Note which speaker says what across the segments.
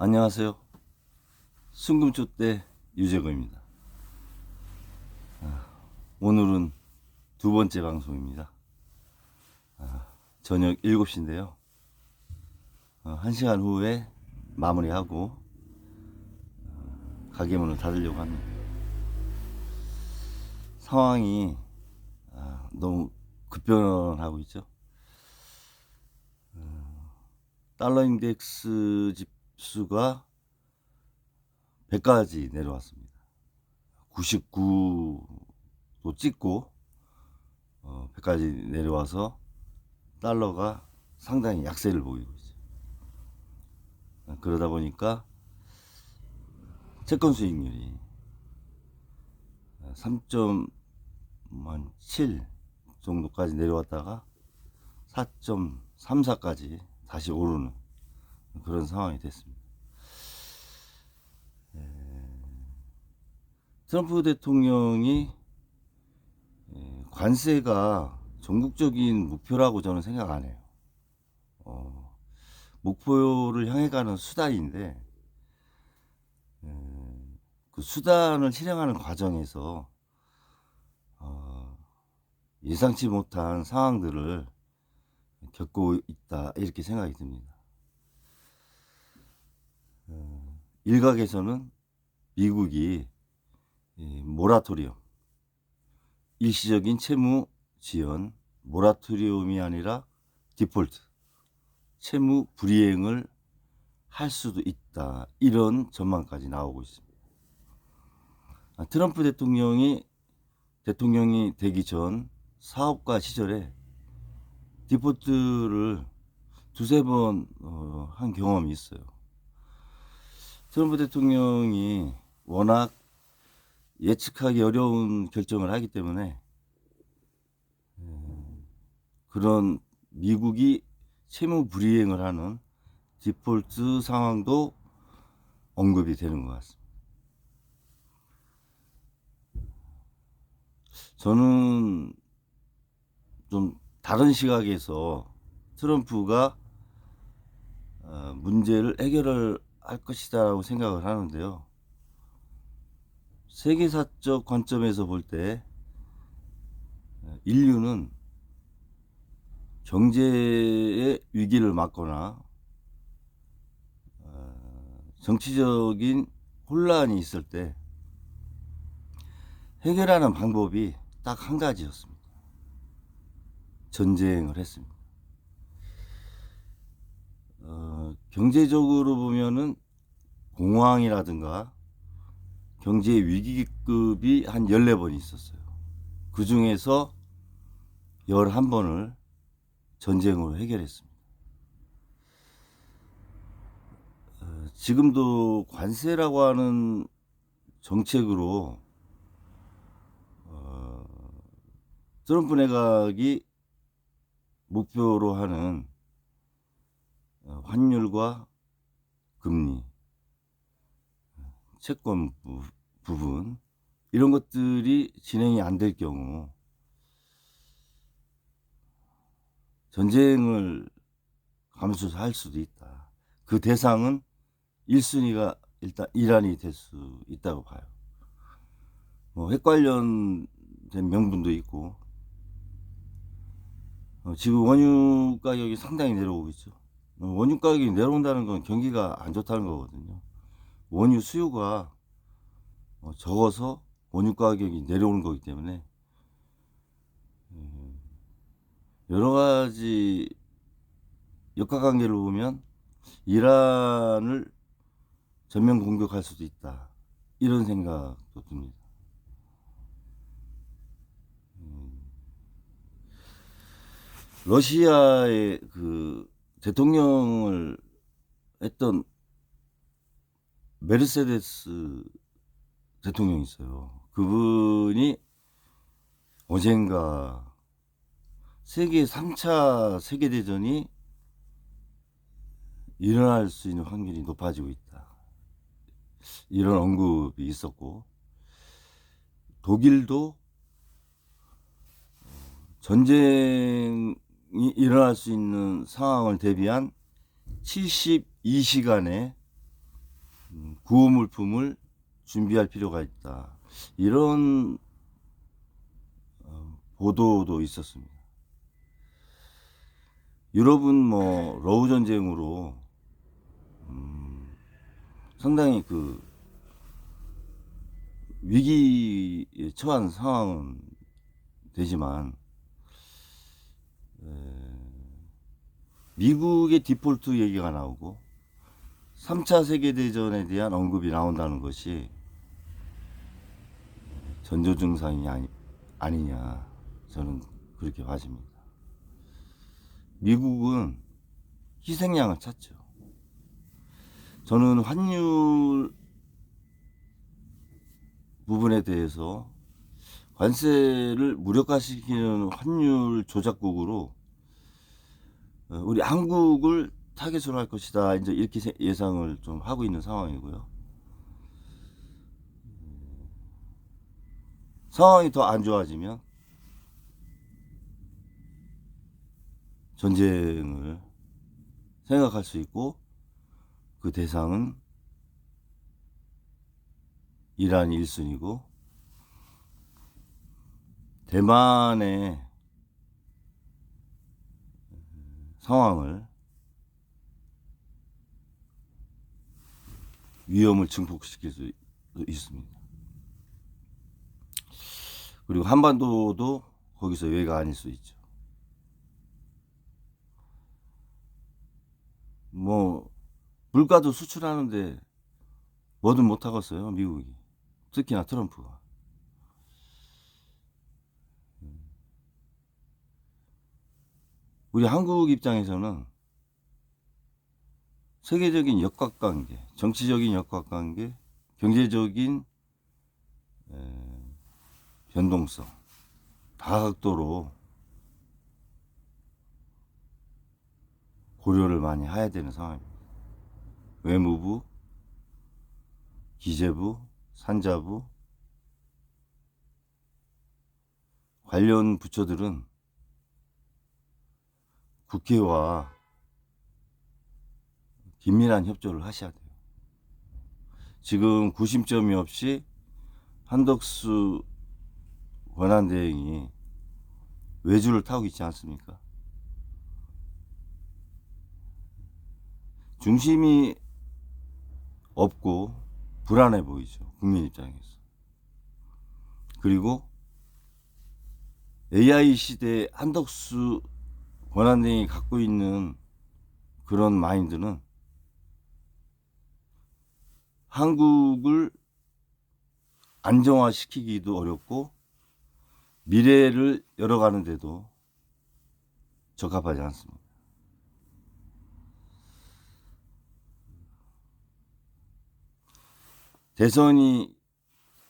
Speaker 1: 안녕하세요. 순금초대 유재거입니다. 오늘은 두 번째 방송입니다. 저녁 7시인데요. 1시간 후에 마무리하고 가게 문을 닫으려고 합니다. 상황이 너무 급변하고 있죠. 달러 인덱스 지수가 100까지 내려왔습니다. 99도 찍고 100까지 내려와서 달러가 상당히 약세를 보이고 있어요. 그러다 보니까 채권 수익률이 3.7 정도까지 내려왔다가 4.34까지 다시 오르는 그런 상황이 됐습니다. 트럼프 대통령이 관세가 전국적인 목표라고 저는 생각 안 해요. 목표를 향해 가는 수단인데 그 수단을 실행하는 과정에서 예상치 못한 상황들을 겪고 있다, 이렇게 생각이 듭니다. 일각에서는 미국이 모라토리엄, 일시적인 채무 지연, 모라토리엄이 아니라 디폴트, 채무 불이행을 할 수도 있다, 이런 전망까지 나오고 있습니다. 트럼프 대통령이 되기 전 사업가 시절에 디폴트를 두세 번 한 경험이 있어요. 트럼프 대통령이 워낙 예측하기 어려운 결정을 하기 때문에 그런 미국이 채무 불이행을 하는 디폴트 상황도 언급이 되는 것 같습니다. 저는 좀 다른 시각에서 트럼프가 문제를 해결을 할 것이다라고 생각을 하는데요. 세계사적 관점에서 볼 때 인류는 경제의 위기를 맞거나 정치적인 혼란이 있을 때 해결하는 방법이 딱 한 가지였습니다. 전쟁을 했습니다. 경제적으로 보면은 공황이라든가 경제 위기급이 한 14번이 있었어요. 그 중에서 11번을 전쟁으로 해결했습니다. 지금도 관세라고 하는 정책으로 트럼프 내각이 목표로 하는 환율과 금리, 채권 부분, 이런 것들이 진행이 안 될 경우 전쟁을 감수할 수도 있다. 그 대상은 1순위가 일단 이란이 될 수 있다고 봐요. 핵 관련된 명분도 있고, 지금 원유 가격이 상당히 내려오고 있죠. 원유 가격이 내려온다는 건 경기가 안 좋다는 거거든요. 원유 수요가 적어서 원유 가격이 내려오는 거기 때문에 여러 가지 역학관계를 보면 이란을 전면 공격할 수도 있다, 이런 생각도 듭니다. 러시아의 그 대통령을 했던 메르세데스 대통령이 있어요. 그분이 어젠가 세계 3차 세계대전이 일어날 수 있는 확률이 높아지고 있다, 이런 언급이 있었고, 독일도 전쟁이 일어날 수 있는 상황을 대비한 72시간의 구호 물품을 준비할 필요가 있다. 이런 보도도 있었습니다. 유럽은 뭐 러우 전쟁으로 상당히 그 위기에 처한 상황은 되지만 미국의 디폴트 얘기가 나오고 3차 세계대전에 대한 언급이 나온다는 것이 전조증상이 아니냐, 저는 그렇게 봐집니다. 미국은 희생양을 찾죠. 저는 환율 부분에 대해서 관세를 무력화시키는 환율 조작국으로 우리 한국을 타겟으로 할 것이다, 이제 이렇게 예상을 좀 하고 있는 상황이고요. 상황이 더 안 좋아지면 전쟁을 생각할 수 있고, 그 대상은 이란이 1순위고 대만의 상황을 위험을 증폭시킬 수 있습니다. 그리고 한반도도 거기서 예외가 아닐 수 있죠. 뭐 물가도 수출하는데 뭐든 못하겠어요, 미국이. 특히나 트럼프가. 우리 한국 입장에서는 세계적인 역학관계, 정치적인 역학관계, 경제적인 변동성, 다각도로 고려를 많이 해야 되는 상황입니다. 외무부, 기재부, 산자부, 관련 부처들은 국회와 긴밀한 협조를 하셔야 돼요. 지금 구심점이 없이 한덕수 권한대행이 외주를 타고 있지 않습니까? 중심이 없고 불안해 보이죠, 국민 입장에서. 그리고 AI 시대에 한덕수 권한대행이 갖고 있는 그런 마인드는 한국을 안정화시키기도 어렵고 미래를 열어가는데도 적합하지 않습니다. 대선이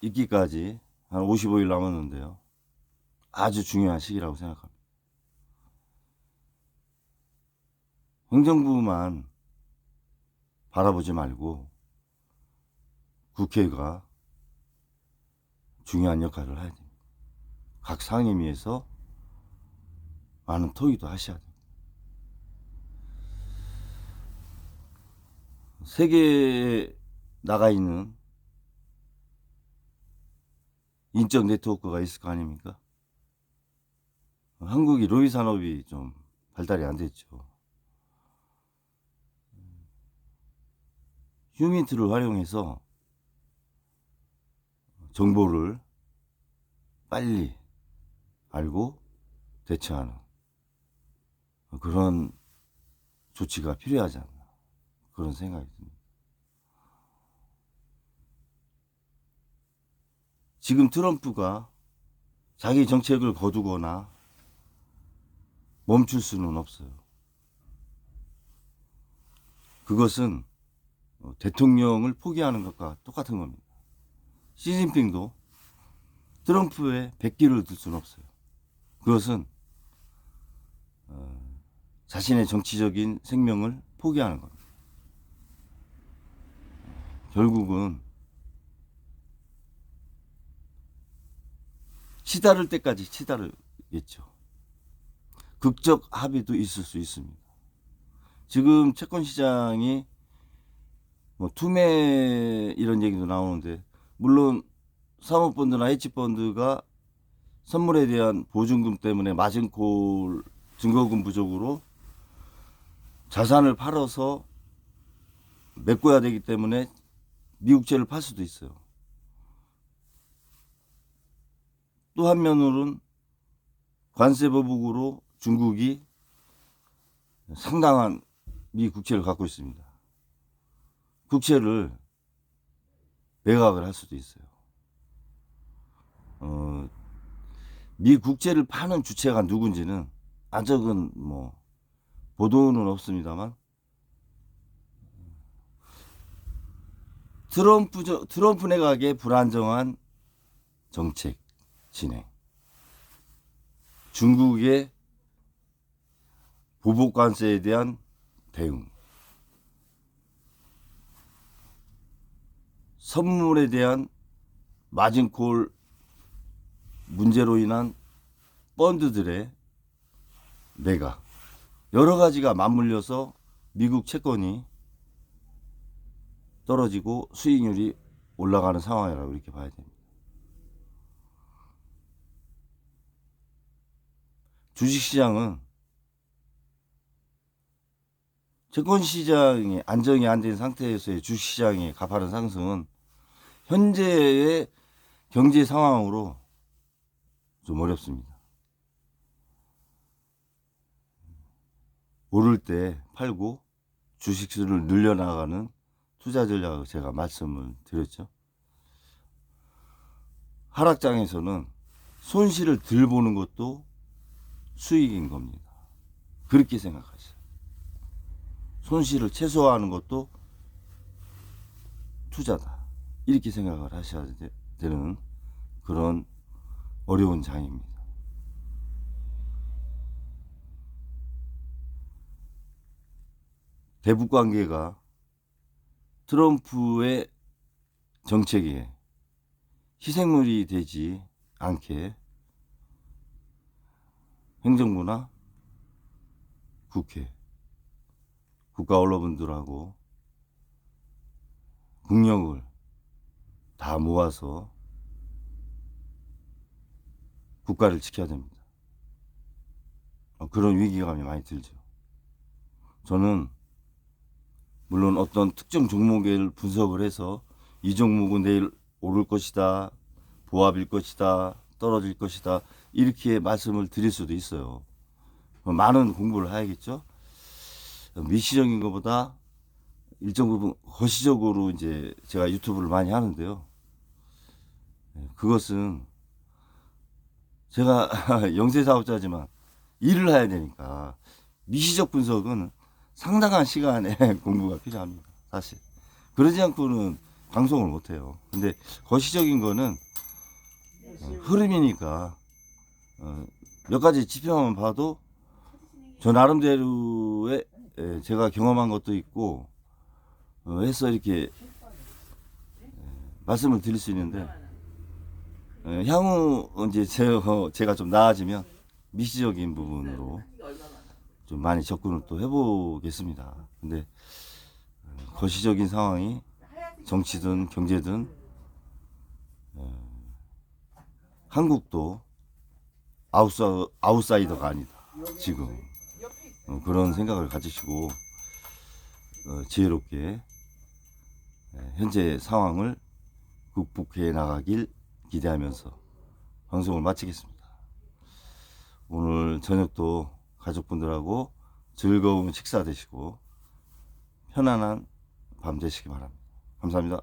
Speaker 1: 있기까지 한 55일 남았는데요, 아주 중요한 시기라고 생각합니다. 행정부만 바라보지 말고 국회가 중요한 역할을 해야 됩니다. 각 상임위에서 많은 토의도 하셔야 됩니다. 세계에 나가 있는 인적 네트워크가 있을 거 아닙니까? 한국이 로비 산업이 좀 발달이 안 됐죠. 휴민트를 활용해서 정보를 빨리 알고 대처하는 그런 조치가 필요하지 않나, 그런 생각이 듭니다. 지금 트럼프가 자기 정책을 거두거나 멈출 수는 없어요. 그것은 대통령을 포기하는 것과 똑같은 겁니다. 시진핑도 트럼프의 백기를 들 수는 없어요. 그것은 자신의 정치적인 생명을 포기하는 겁니다. 결국은 치다를 때까지 치다르겠죠. 극적 합의도 있을 수 있습니다. 지금 채권 시장이 뭐 투매 이런 얘기도 나오는데, 물론 사모펀드나 헤지펀드가 선물에 대한 보증금 때문에 마진콜 증거금 부족으로 자산을 팔아서 메꿔야 되기 때문에 미국채를 팔 수도 있어요. 또 한면으로는 관세 보복으로 중국이 상당한 미 국채를 갖고 있습니다. 국채를 매각을 할 수도 있어요. 미 국채를 파는 주체가 누군지는 아직은 뭐 보도는 없습니다만, 트럼프 내각의 불안정한 정책 진행, 중국의 보복 관세에 대한 대응, 선물에 대한 마진콜 문제로 인한 펀드들의 매각, 여러 가지가 맞물려서 미국 채권이 떨어지고 수익률이 올라가는 상황이라고 이렇게 봐야 됩니다. 주식시장은 채권시장이 안정이 안 된 상태에서의 주식시장의 가파른 상승은 현재의 경제 상황으로 좀 어렵습니다. 오를 때 팔고 주식수를 늘려나가는 투자 전략을 제가 말씀을 드렸죠. 하락장에서는 손실을 덜 보는 것도 수익인 겁니다. 그렇게 생각하세요. 손실을 최소화하는 것도 투자다, 이렇게 생각을 하셔야 되는 그런 어려운 장입니다. 대북 관계가 트럼프의 정책에 희생물이 되지 않게 행정부나 국회, 국가 언론분들하고 국력을 다 모아서 국가를 지켜야 됩니다. 그런 위기감이 많이 들죠. 저는 물론 어떤 특정 종목을 분석을 해서 이 종목은 내일 오를 것이다, 보합일 것이다, 떨어질 것이다, 이렇게 말씀을 드릴 수도 있어요. 많은 공부를 해야겠죠. 미시적인 것보다 일정 부분 거시적으로 이제 제가 유튜브를 많이 하는데요. 그것은 제가 영세 사업자지만 일을 해야 되니까 미시적 분석은 상당한 시간의 공부가 필요합니다. 사실 그러지 않고는 방송을 못해요. 근데 거시적인 거는 흐름이니까 몇 가지 지표만 봐도 저 나름대로의 제가 경험한 것도 있고 해서 이렇게 말씀을 드릴 수 있는데, 향후 이제 제가 좀 나아지면 미시적인 부분으로 좀 많이 접근을 또 해보겠습니다. 근데 거시적인 상황이 정치든 경제든 한국도 아웃사이더가 아니다 지금, 그런 생각을 가지시고 지혜롭게 현재 상황을 극복해 나가길 기대하면서 방송을 마치겠습니다. 오늘 저녁도 가족분들하고 즐거운 식사 되시고 편안한 밤 되시기 바랍니다. 감사합니다.